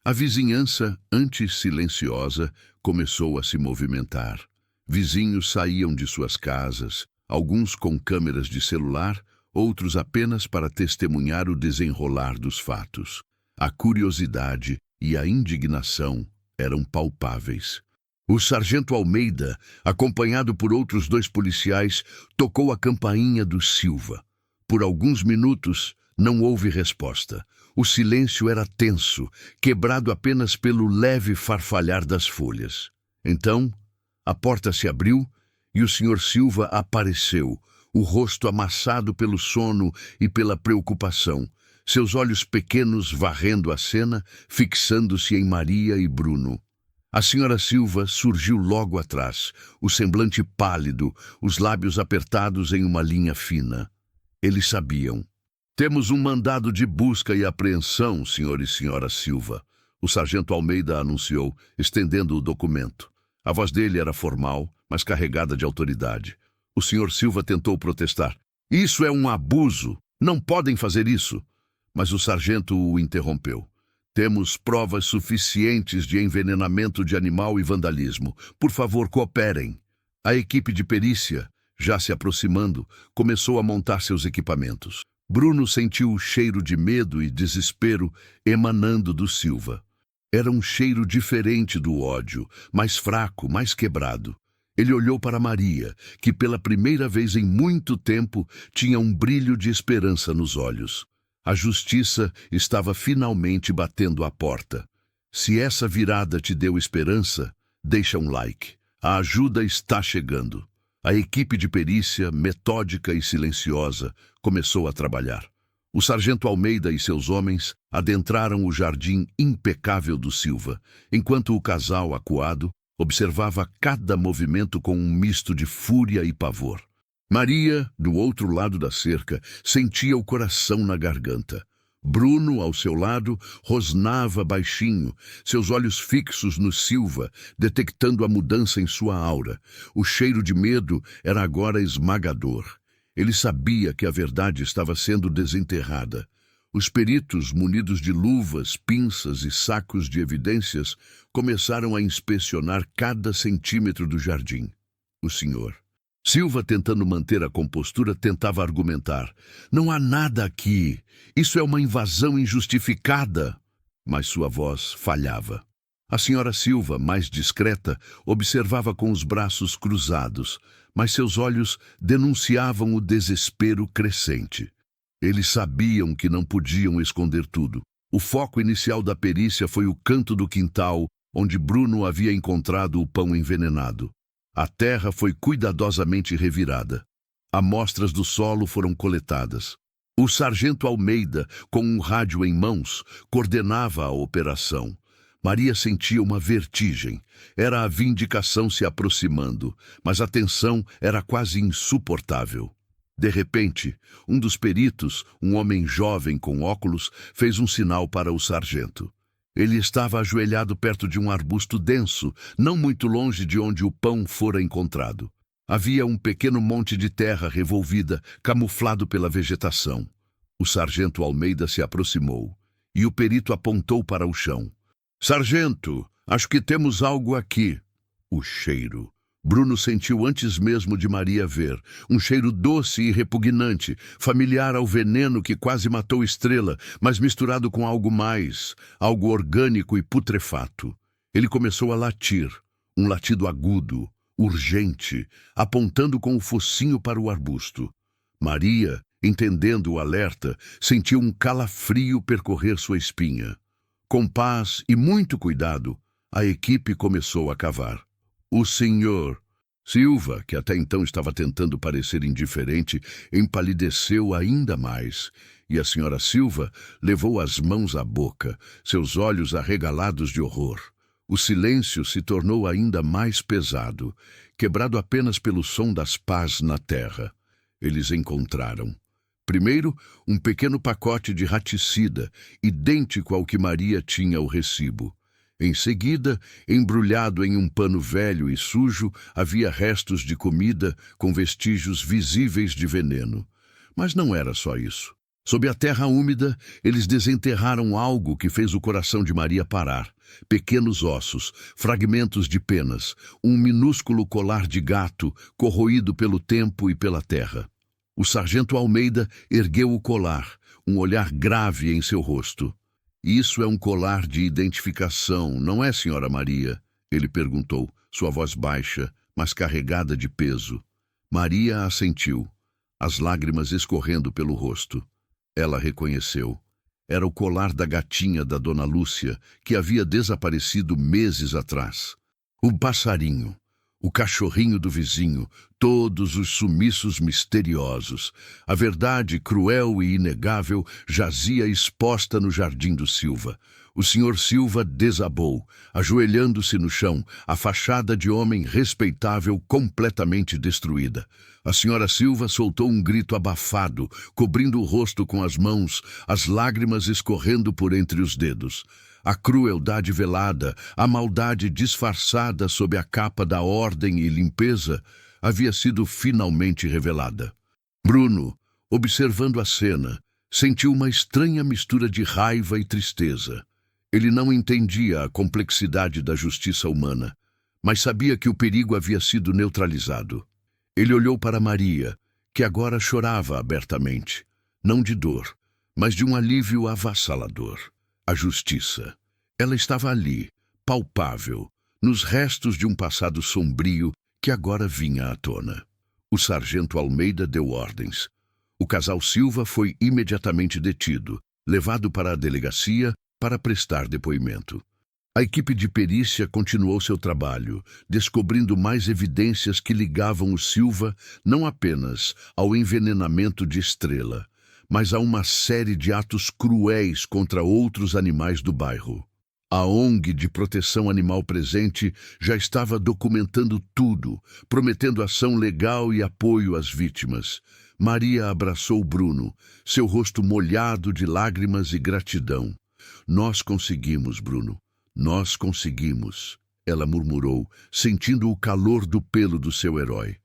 A vizinhança, antes silenciosa, começou a se movimentar. Vizinhos saíam de suas casas, alguns com câmeras de celular, outros apenas para testemunhar o desenrolar dos fatos. A curiosidade e a indignação eram palpáveis. O sargento Almeida, acompanhado por outros 2 policiais, tocou a campainha do Silva. Por alguns minutos, não houve resposta. O silêncio era tenso, quebrado apenas pelo leve farfalhar das folhas. Então, a porta se abriu e o Sr. Silva apareceu, o rosto amassado pelo sono e pela preocupação, seus olhos pequenos varrendo a cena, fixando-se em Maria e Bruno. A Sra. Silva surgiu logo atrás, o semblante pálido, os lábios apertados em uma linha fina. Eles sabiam. Temos um mandado de busca e apreensão, Sr. e Sra. Silva, o sargento Almeida anunciou, estendendo o documento. A voz dele era formal, mas carregada de autoridade. O Sr. Silva tentou protestar. Isso é um abuso! Não podem fazer isso! Mas o sargento o interrompeu. Temos provas suficientes de envenenamento de animal e vandalismo. Por favor, cooperem. A equipe de perícia, já se aproximando, começou a montar seus equipamentos. Bruno sentiu o cheiro de medo e desespero emanando do Silva. Era um cheiro diferente do ódio, mais fraco, mais quebrado. Ele olhou para Maria, que pela primeira vez em muito tempo tinha um brilho de esperança nos olhos. A justiça estava finalmente batendo à porta. Se essa virada te deu esperança, deixa um like. A ajuda está chegando. A equipe de perícia, metódica e silenciosa, começou a trabalhar. O sargento Almeida e seus homens adentraram o jardim impecável do Silva, enquanto o casal, acuado, observava cada movimento com um misto de fúria e pavor. Maria, do outro lado da cerca, sentia o coração na garganta. Bruno, ao seu lado, rosnava baixinho, seus olhos fixos no Silva, detectando a mudança em sua aura. O cheiro de medo era agora esmagador. Ele sabia que a verdade estava sendo desenterrada. Os peritos, munidos de luvas, pinças e sacos de evidências, começaram a inspecionar cada centímetro do jardim. O senhor Silva, tentando manter a compostura, tentava argumentar. Não há nada aqui. Isso é uma invasão injustificada. Mas sua voz falhava. A senhora Silva, mais discreta, observava com os braços cruzados, mas seus olhos denunciavam o desespero crescente. Eles sabiam que não podiam esconder tudo. O foco inicial da perícia foi o canto do quintal, onde Bruno havia encontrado o pão envenenado. A terra foi cuidadosamente revirada. Amostras do solo foram coletadas. O sargento Almeida, com um rádio em mãos, coordenava a operação. Maria sentia uma vertigem. Era a vindicação se aproximando, mas a tensão era quase insuportável. De repente, um dos peritos, um homem jovem com óculos, fez um sinal para o sargento. Ele estava ajoelhado perto de um arbusto denso, não muito longe de onde o pão fora encontrado. Havia um pequeno monte de terra revolvida, camuflado pela vegetação. O sargento Almeida se aproximou, e o perito apontou para o chão. Sargento, acho que temos algo aqui. O cheiro. Bruno sentiu antes mesmo de Maria ver, um cheiro doce e repugnante, familiar ao veneno que quase matou Estrela, mas misturado com algo mais, algo orgânico e putrefato. Ele começou a latir, um latido agudo, urgente, apontando com o focinho para o arbusto. Maria, entendendo o alerta, sentiu um calafrio percorrer sua espinha. Com paz e muito cuidado, a equipe começou a cavar. O senhor Silva, que até então estava tentando parecer indiferente, empalideceu ainda mais, e a senhora Silva levou as mãos à boca, seus olhos arregalados de horror. O silêncio se tornou ainda mais pesado, quebrado apenas pelo som das pás na terra. Eles encontraram, primeiro, um pequeno pacote de raticida, idêntico ao que Maria tinha ao recibo. Em seguida, embrulhado em um pano velho e sujo, havia restos de comida com vestígios visíveis de veneno. Mas não era só isso. Sob a terra úmida, eles desenterraram algo que fez o coração de Maria parar. Pequenos ossos, fragmentos de penas, um minúsculo colar de gato corroído pelo tempo e pela terra. O sargento Almeida ergueu o colar, um olhar grave em seu rosto. Isso é um colar de identificação, não é, senhora Maria? Ele perguntou, sua voz baixa, mas carregada de peso. Maria assentiu, as lágrimas escorrendo pelo rosto. Ela reconheceu. Era o colar da gatinha da dona Lúcia, que havia desaparecido meses atrás. O passarinho, o cachorrinho do vizinho, todos os sumiços misteriosos. A verdade cruel e inegável jazia exposta no jardim do Silva. O senhor Silva desabou, ajoelhando-se no chão, a fachada de homem respeitável completamente destruída. A senhora Silva soltou um grito abafado, cobrindo o rosto com as mãos, as lágrimas escorrendo por entre os dedos. A crueldade velada, a maldade disfarçada sob a capa da ordem e limpeza, havia sido finalmente revelada. Bruno, observando a cena, sentiu uma estranha mistura de raiva e tristeza. Ele não entendia a complexidade da justiça humana, mas sabia que o perigo havia sido neutralizado. Ele olhou para Maria, que agora chorava abertamente, não de dor, mas de um alívio avassalador. A justiça. Ela estava ali, palpável, nos restos de um passado sombrio que agora vinha à tona. O sargento Almeida deu ordens. O casal Silva foi imediatamente detido, levado para a delegacia para prestar depoimento. A equipe de perícia continuou seu trabalho, descobrindo mais evidências que ligavam o Silva não apenas ao envenenamento de Estrela, mas a uma série de atos cruéis contra outros animais do bairro. A ONG de proteção animal presente já estava documentando tudo, prometendo ação legal e apoio às vítimas. Maria abraçou Bruno, seu rosto molhado de lágrimas e gratidão. Nós conseguimos, Bruno. Nós conseguimos, ela murmurou, sentindo o calor do pelo do seu herói.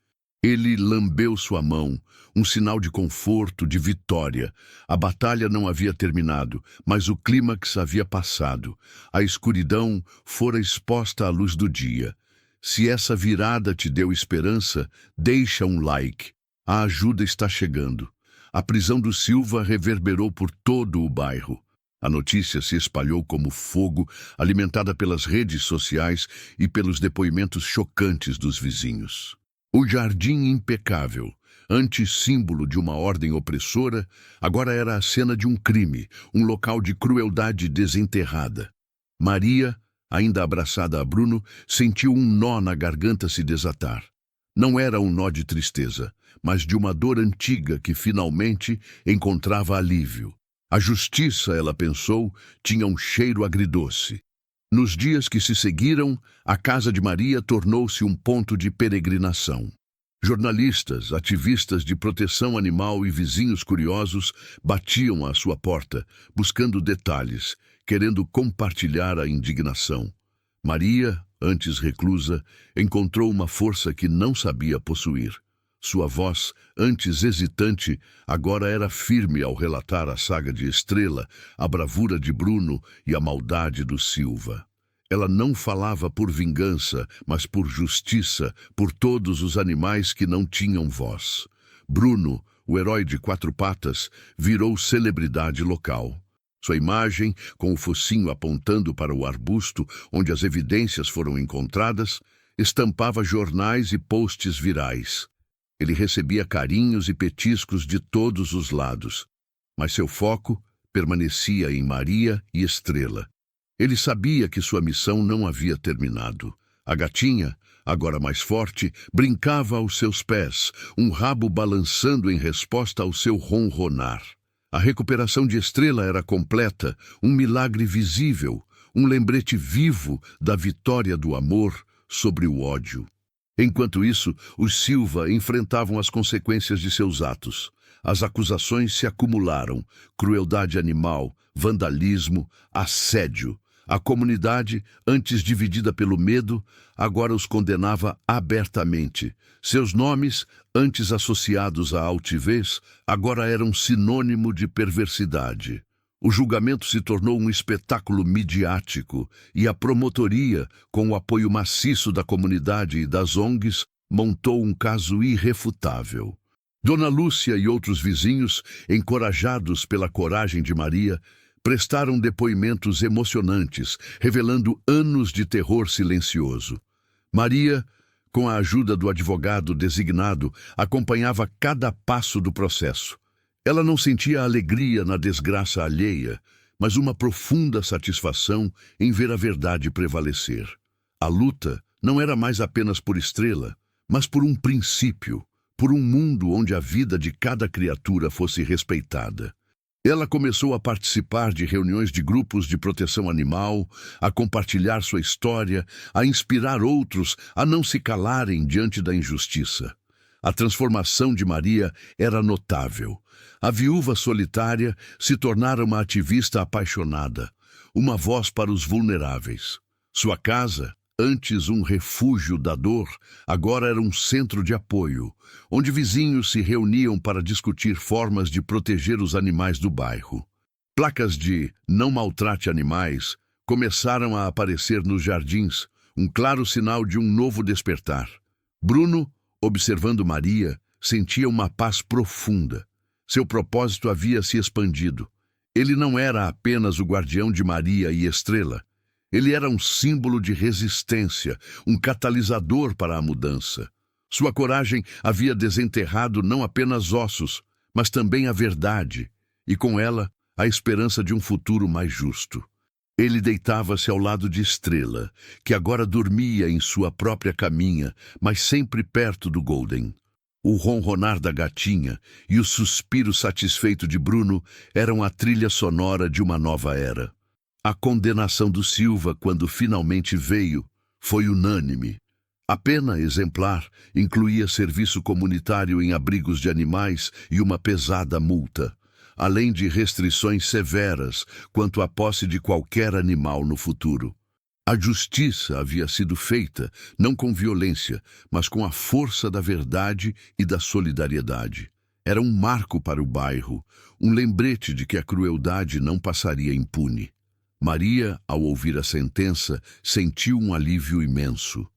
Ele lambeu sua mão, um sinal de conforto, de vitória. A batalha não havia terminado, mas o clímax havia passado. A escuridão fora exposta à luz do dia. Se essa virada te deu esperança, deixa um like. A ajuda está chegando. A prisão do Silva reverberou por todo o bairro. A notícia se espalhou como fogo, alimentada pelas redes sociais e pelos depoimentos chocantes dos vizinhos. O jardim impecável, antes símbolo de uma ordem opressora, agora era a cena de um crime, um local de crueldade desenterrada. Maria, ainda abraçada a Bruno, sentiu um nó na garganta se desatar. Não era um nó de tristeza, mas de uma dor antiga que finalmente encontrava alívio. A justiça, ela pensou, tinha um cheiro agridoce. Nos dias que se seguiram, a casa de Maria tornou-se um ponto de peregrinação. Jornalistas, ativistas de proteção animal e vizinhos curiosos batiam à sua porta, buscando detalhes, querendo compartilhar a indignação. Maria, antes reclusa, encontrou uma força que não sabia possuir. Sua voz, antes hesitante, agora era firme ao relatar a saga de Estrela, a bravura de Bruno e a maldade do Silva. Ela não falava por vingança, mas por justiça, por todos os animais que não tinham voz. Bruno, o herói de 4 patas, virou celebridade local. Sua imagem, com o focinho apontando para o arbusto onde as evidências foram encontradas, estampava jornais e posts virais. Ele recebia carinhos e petiscos de todos os lados, mas seu foco permanecia em Maria e Estrela. Ele sabia que sua missão não havia terminado. A gatinha, agora mais forte, brincava aos seus pés, um rabo balançando em resposta ao seu ronronar. A recuperação de Estrela era completa, um milagre visível, um lembrete vivo da vitória do amor sobre o ódio. Enquanto isso, os Silva enfrentavam as consequências de seus atos. As acusações se acumularam: crueldade animal, vandalismo, assédio. A comunidade, antes dividida pelo medo, agora os condenava abertamente. Seus nomes, antes associados à altivez, agora eram sinônimo de perversidade. O julgamento se tornou um espetáculo midiático e a promotoria, com o apoio maciço da comunidade e das ONGs, montou um caso irrefutável. Dona Lúcia e outros vizinhos, encorajados pela coragem de Maria, prestaram depoimentos emocionantes, revelando anos de terror silencioso. Maria, com a ajuda do advogado designado, acompanhava cada passo do processo. Ela não sentia alegria na desgraça alheia, mas uma profunda satisfação em ver a verdade prevalecer. A luta não era mais apenas por Estrela, mas por um princípio, por um mundo onde a vida de cada criatura fosse respeitada. Ela começou a participar de reuniões de grupos de proteção animal, a compartilhar sua história, a inspirar outros a não se calarem diante da injustiça. A transformação de Maria era notável. A viúva solitária se tornara uma ativista apaixonada, uma voz para os vulneráveis. Sua casa, antes um refúgio da dor, agora era um centro de apoio, onde vizinhos se reuniam para discutir formas de proteger os animais do bairro. Placas de "não maltrate animais" começaram a aparecer nos jardins, um claro sinal de um novo despertar. Bruno, observando Maria, sentia uma paz profunda. Seu propósito havia se expandido. Ele não era apenas o guardião de Maria e Estrela. Ele era um símbolo de resistência, um catalisador para a mudança. Sua coragem havia desenterrado não apenas ossos, mas também a verdade, e com ela, a esperança de um futuro mais justo. Ele deitava-se ao lado de Estrela, que agora dormia em sua própria caminha, mas sempre perto do Golden. O ronronar da gatinha e o suspiro satisfeito de Bruno eram a trilha sonora de uma nova era. A condenação do Silva, quando finalmente veio, foi unânime. A pena exemplar incluía serviço comunitário em abrigos de animais e uma pesada multa, além de restrições severas quanto à posse de qualquer animal no futuro. A justiça havia sido feita, não com violência, mas com a força da verdade e da solidariedade. Era um marco para o bairro, um lembrete de que a crueldade não passaria impune. Maria, ao ouvir a sentença, sentiu um alívio imenso,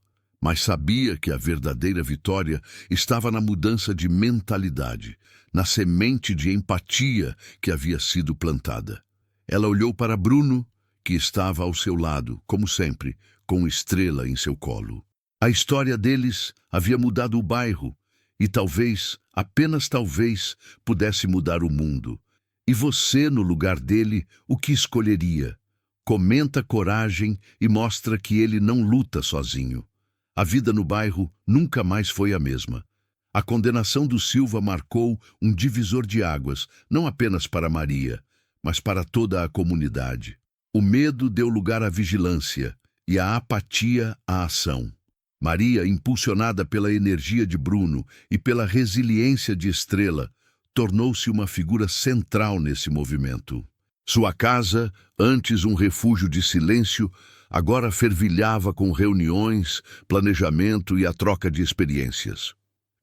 mas sabia que a verdadeira vitória estava na mudança de mentalidade, na semente de empatia que havia sido plantada. Ela olhou para Bruno, que estava ao seu lado, como sempre, com Estrela em seu colo. A história deles havia mudado o bairro e talvez, apenas talvez, pudesse mudar o mundo. E você, no lugar dele, o que escolheria? Comenta coragem e mostra que ele não luta sozinho. A vida no bairro nunca mais foi a mesma. A condenação do Silva marcou um divisor de águas, não apenas para Maria, mas para toda a comunidade. O medo deu lugar à vigilância e a apatia à ação. Maria, impulsionada pela energia de Bruno e pela resiliência de Estrela, tornou-se uma figura central nesse movimento. Sua casa, antes um refúgio de silêncio, agora fervilhava com reuniões, planejamento e a troca de experiências.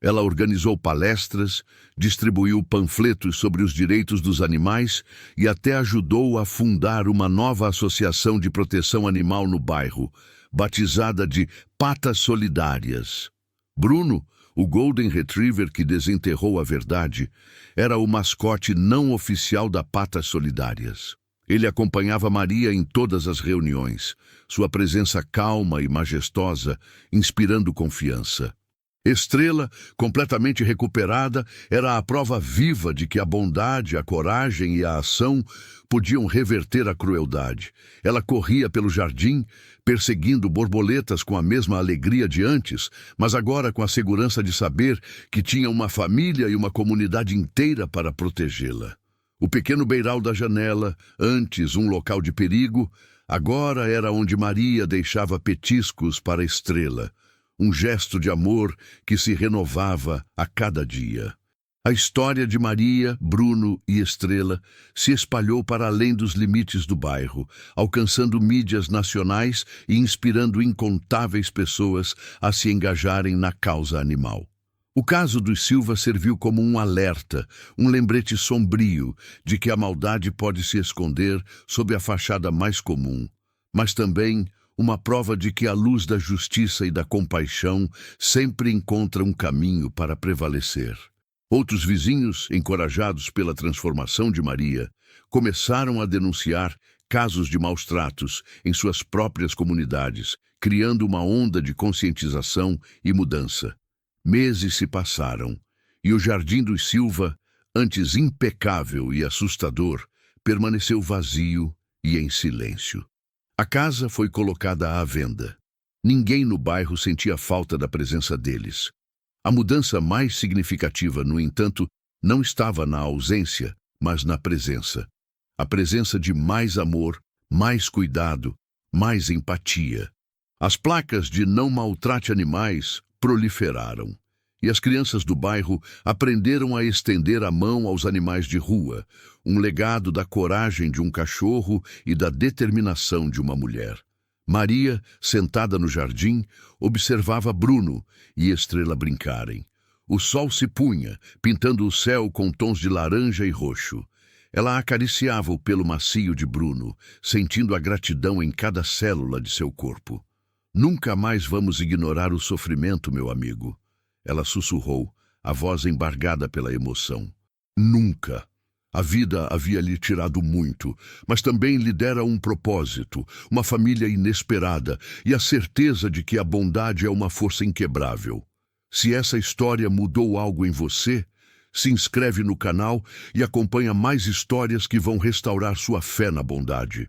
Ela organizou palestras, distribuiu panfletos sobre os direitos dos animais e até ajudou a fundar uma nova associação de proteção animal no bairro, batizada de Patas Solidárias. Bruno, o Golden Retriever que desenterrou a verdade, era o mascote não oficial da Patas Solidárias. Ele acompanhava Maria em todas as reuniões, sua presença calma e majestosa, inspirando confiança. Estrela, completamente recuperada, era a prova viva de que a bondade, a coragem e a ação podiam reverter a crueldade. Ela corria pelo jardim, perseguindo borboletas com a mesma alegria de antes, mas agora com a segurança de saber que tinha uma família e uma comunidade inteira para protegê-la. O pequeno beiral da janela, antes um local de perigo, agora era onde Maria deixava petiscos para Estrela. Um gesto de amor que se renovava a cada dia. A história de Maria, Bruno e Estrela se espalhou para além dos limites do bairro, alcançando mídias nacionais e inspirando incontáveis pessoas a se engajarem na causa animal. O caso dos Silva serviu como um alerta, um lembrete sombrio de que a maldade pode se esconder sob a fachada mais comum, mas também uma prova de que a luz da justiça e da compaixão sempre encontra um caminho para prevalecer. Outros vizinhos, encorajados pela transformação de Maria, começaram a denunciar casos de maus-tratos em suas próprias comunidades, criando uma onda de conscientização e mudança. Meses se passaram, e o Jardim dos Silva, antes impecável e assustador, permaneceu vazio e em silêncio. A casa foi colocada à venda. Ninguém no bairro sentia falta da presença deles. A mudança mais significativa, no entanto, não estava na ausência, mas na presença. A presença de mais amor, mais cuidado, mais empatia. As placas de não maltrate animais proliferaram, e as crianças do bairro aprenderam a estender a mão aos animais de rua, um legado da coragem de um cachorro e da determinação de uma mulher. Maria, sentada no jardim, observava Bruno e Estrela brincarem. O sol se punha, pintando o céu com tons de laranja e roxo. Ela acariciava o pelo macio de Bruno, sentindo a gratidão em cada célula de seu corpo. Nunca mais vamos ignorar o sofrimento, meu amigo. Ela sussurrou, a voz embargada pela emoção. Nunca. A vida havia lhe tirado muito, mas também lhe dera um propósito, uma família inesperada e a certeza de que a bondade é uma força inquebrável. Se essa história mudou algo em você, se inscreve no canal e acompanha mais histórias que vão restaurar sua fé na bondade.